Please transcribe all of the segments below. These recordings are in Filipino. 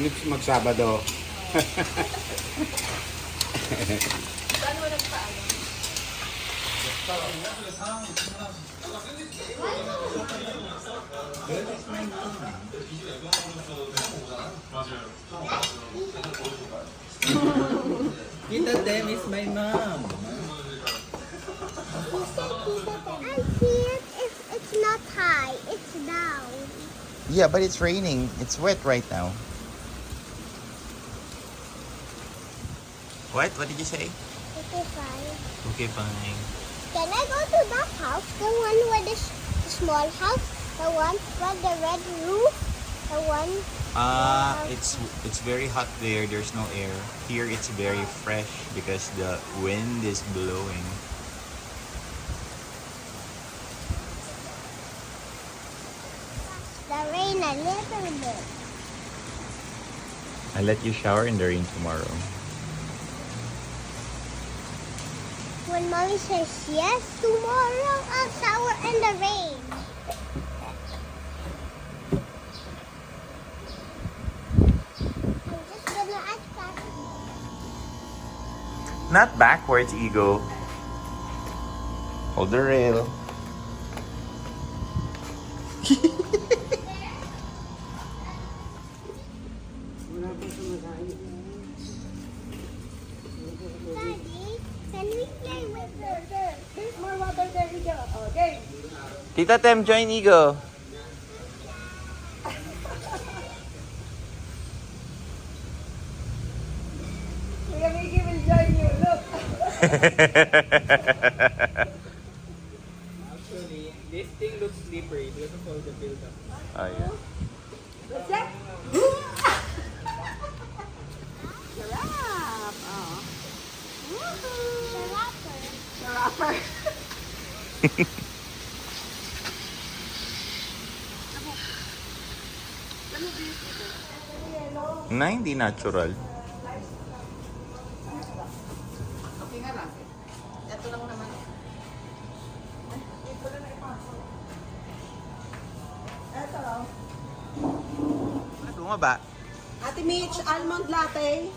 Magsabado. Saan mo nagpaano? Tita Dem is my mom. I see it. It's not high. It's down. Yeah, but it's raining. It's wet right now. What? What did you say? Okay, fine. Okay, fine. Can I go to that house? The one with the small house? The one with the red roof? The one? It's very hot there. There's no air. Here it's very fresh because the wind is blowing. The rain a little bit. I'll let you shower in the rain tomorrow. When mommy says yes, tomorrow I'll shower in the rain. I'm just gonna ask that. Not backwards, Ego. Hold the rail. Daddy, can we play with the There's more water there, Ija. Okay. Tita Tem, join Ego. Kuya Miggy will join you. Look. Actually, this thing looks slippery because of all the build-up. Oh, yeah. What's that? Giraffe. Oh. the wrapper? The wrapper. Na, hindi natural. Okay nga lang. Ito lang naman. Ito lang. Ano nga ba? Ate Mitch, almond latte.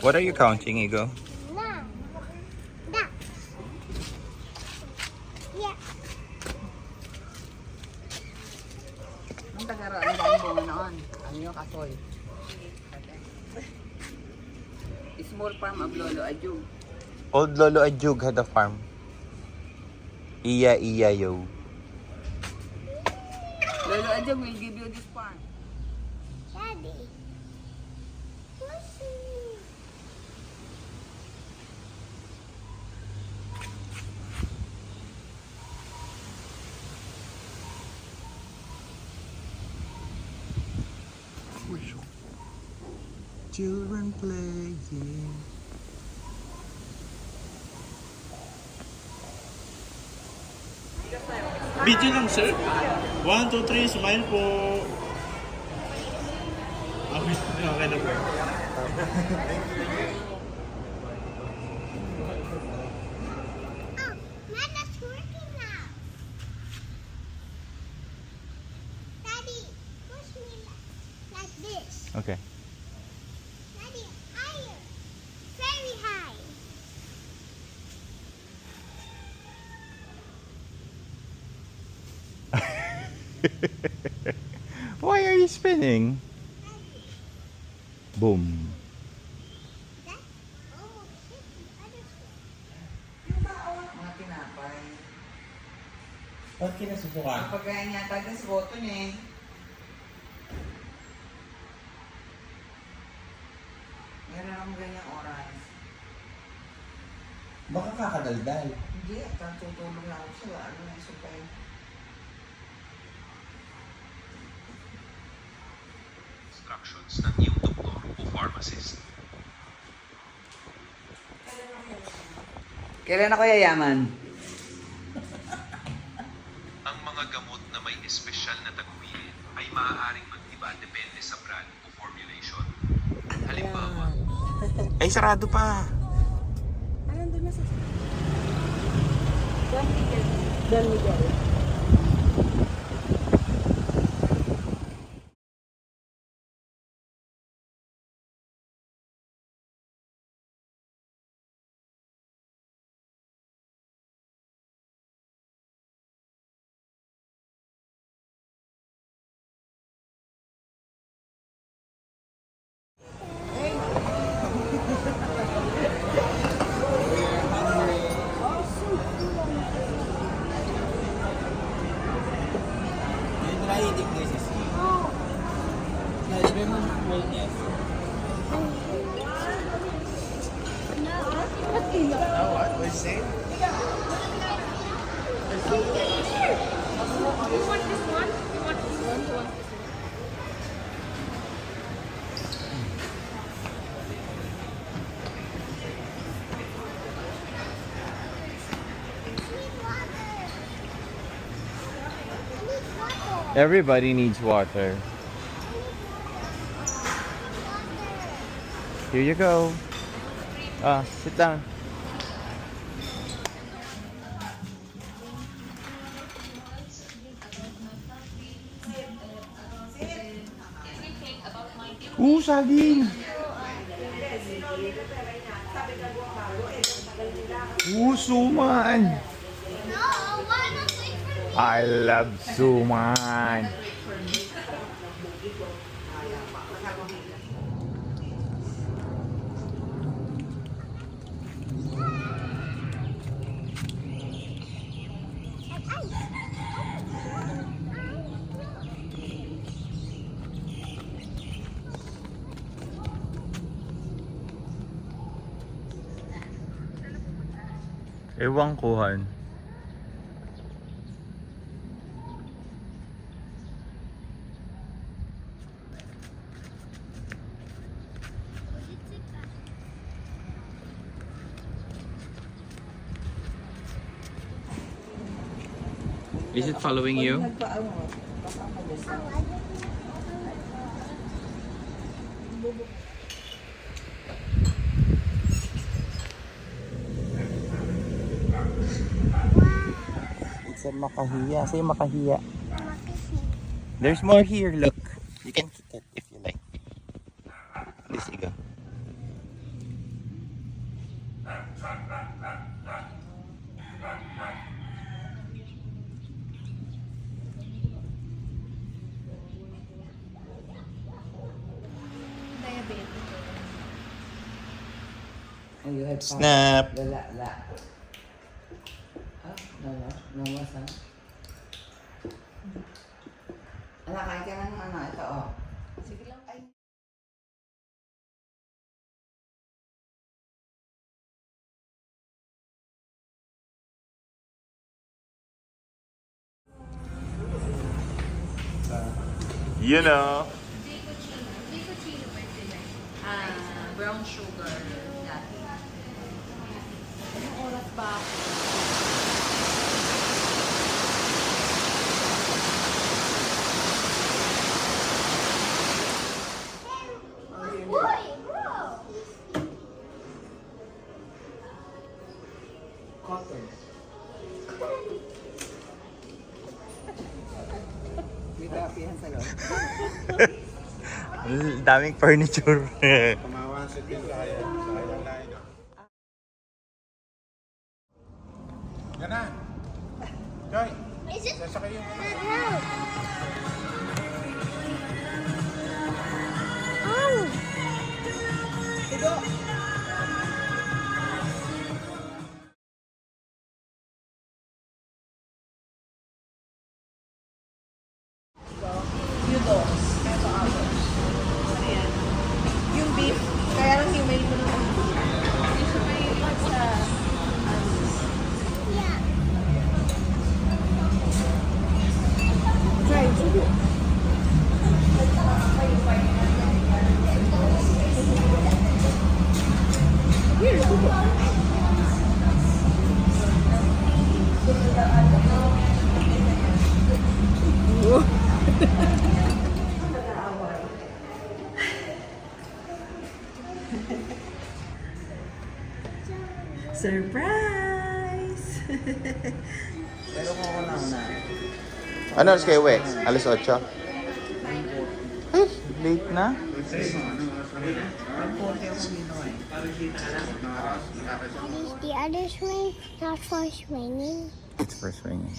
What are you counting, Ego? No. That. Yeah. Ang tagaraan ang bunga noon. Ano yung kasoy? Small farm of Lolo Ajug. Old Lolo Ajug had a farm. Iya, yo. Lolo Ajug will give you this farm. Daddy. Pussy. Children playing. Video lang, sir. 1, 2, 3, smile po. Okay, okay na po. Oh, Nana's working now. Daddy, push me like this. Okay. Daddy, higher. Very high. Why are you spinning? Boom. That almost hit the other side. Mga tinapay. Ba't kinasubukan? Pagkain niya tagas boto niya eh. Meron akong ganyang oras. Baka kakadaldal. Hindi, tutulong na ako sa ano yung supay. Instructions ng iyong doktor o pharmacist. Kailan ako yayaman? Ang mga gamot na may espesyal na tagubilin ay maaaring mag-iba depende sa brand o formulation. Halimbawa, Ay, sarado pa. Anong doon na sa... Don Miguel. Everybody needs water. Here you go. Sit down. Saging! Suman! No, why not wait for me? I love suman! Ewan ko, Han. Is it following you? It's a makahiya. Say makahiya. There's more here, look. You can kick it if you like. Please, go. Oh, you have Snap. La. No, what's that? Ala, kain ka ng ano, ito oh. Sige lang. Ay. You know. Brown sugar. Dati. Anong oras ba? Boy, bro. Cotton. May kapihan sa loob. Ang daming furniture. Kumawa sa tinta kaya sayang lain. Yan na. Joy, Is it? sasakay yung No. Noodles. Ito ako. Ayan. Yung beef, kaya lang yung may ko naman. Hindi siya may sa... Yeah. Try, sige. Here, sige. Surprise! Pero Ano oras kayo uwi? Alas 8? Ay, late na. Is the other swing not for swinging? It's for swinging.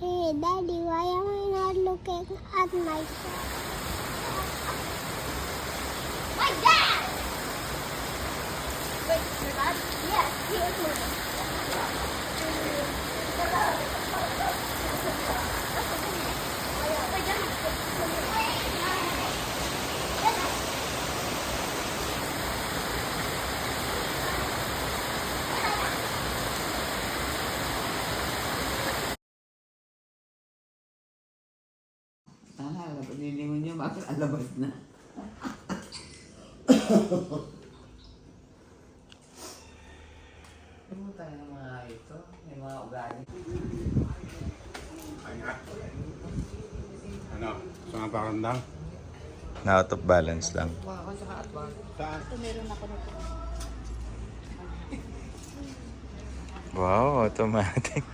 Hey, Daddy, why am I not looking at myself? My dad! Wait, your dad? Yes, he was moving. Pagnilingon niyo, bakit alabas na? Pumunta ng mga ito, may mga ugali. Ano? Sa parandang? Na out of balance lang. Ako sa advance. Wow, automatic.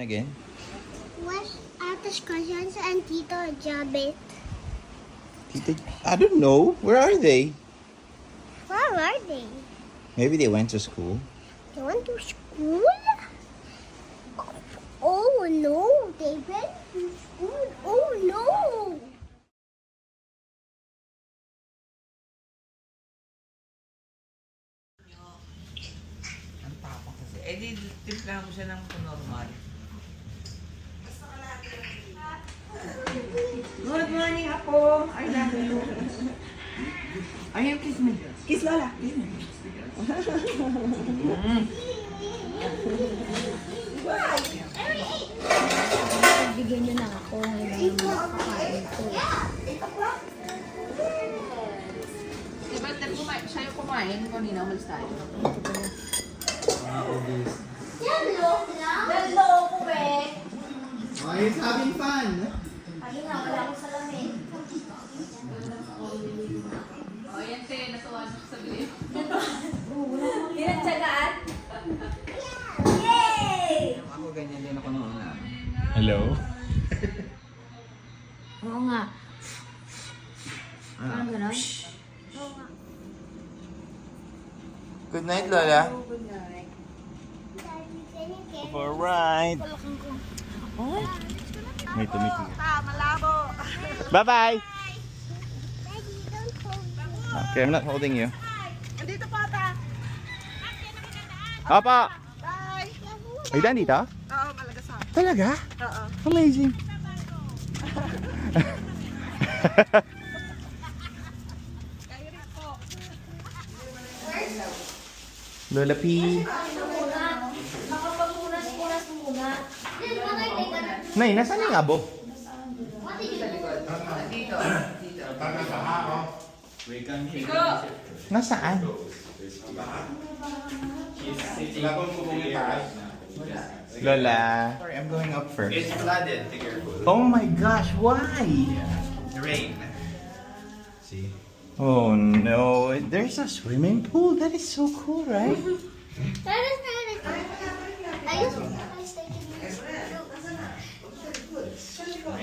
Again? Where's Ate Cousins and Tito Jabit? I don't know. Where are they? Where are they? Maybe they went to school. They went to school? Oh no, they went to school. Oh no! Ang tapang kasi. Eh di, timpla mo siya ng normal. Good morning, Apo. I love you. Ayaw, kiss me. Kiss Lola. Kiss me. Bigyan niyo na ako. Hindi mo makakain ko. Diba, siya yung kumain kanina, umalis tayo. Oh, he's having fun. O, yan te, natuwa siya sa bilis. Ako ganyan din ako noon. Hello? Oo nga. Parang gano'n? Good night, Lola. Alright. May tumiki. Malabo. Bye-bye. Daddy, don't hold me. Okay, I'm not holding you. Andito pa ta. Opo. Bye. Ay, dan dito? Oo, malagasang. Talaga? Oo. Amazing. Lola P. Makapamunas-munas muna. Nay, nasaan yung abo? Dito. Nasaan? Lola. Sorry, I'm going up first. It's flooded. Be careful. Oh my gosh, why? The rain. See? Oh no, there's a swimming pool. That is so cool, right? That is not a I used to stay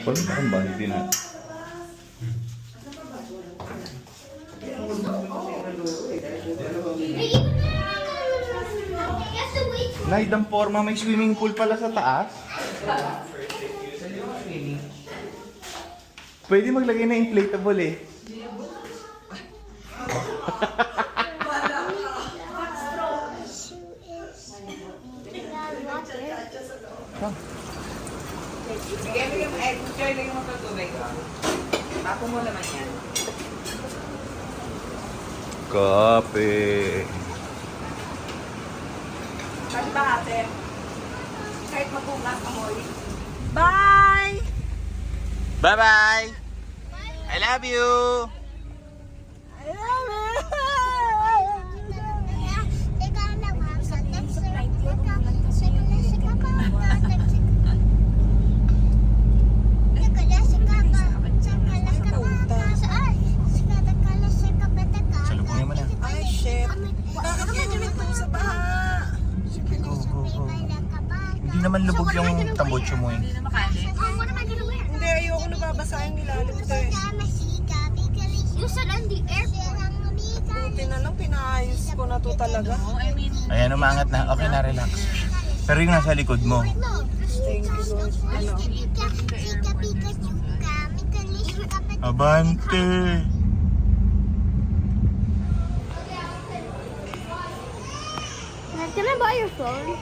Pwede ka kang bandi na. Nay, dang forma, may swimming pool pala sa taas. Pwede maglagay na inflatable eh. Sige, bigyan mo. Enjoy lang yung magkatubig. Tapo mo naman yan. Kape. Sabi ba ate? Kahit mabugas amoy. Bye! Bye-bye! I love you! Salubungin mo na. Ay, shit. Bakit ka dumito sa baha? Go, go, go. Hindi naman lubog yung tambocho mo eh. Hindi, ayoko nababasa yung nilalim ko eh. You said on the airport. Buti na lang, pinaayos ko na to talaga. Ayan, umangat na. Okay na, relax. Pero yung nasa likod mo. Thank you, Lord. Ano? Abante! Can I buy your phone?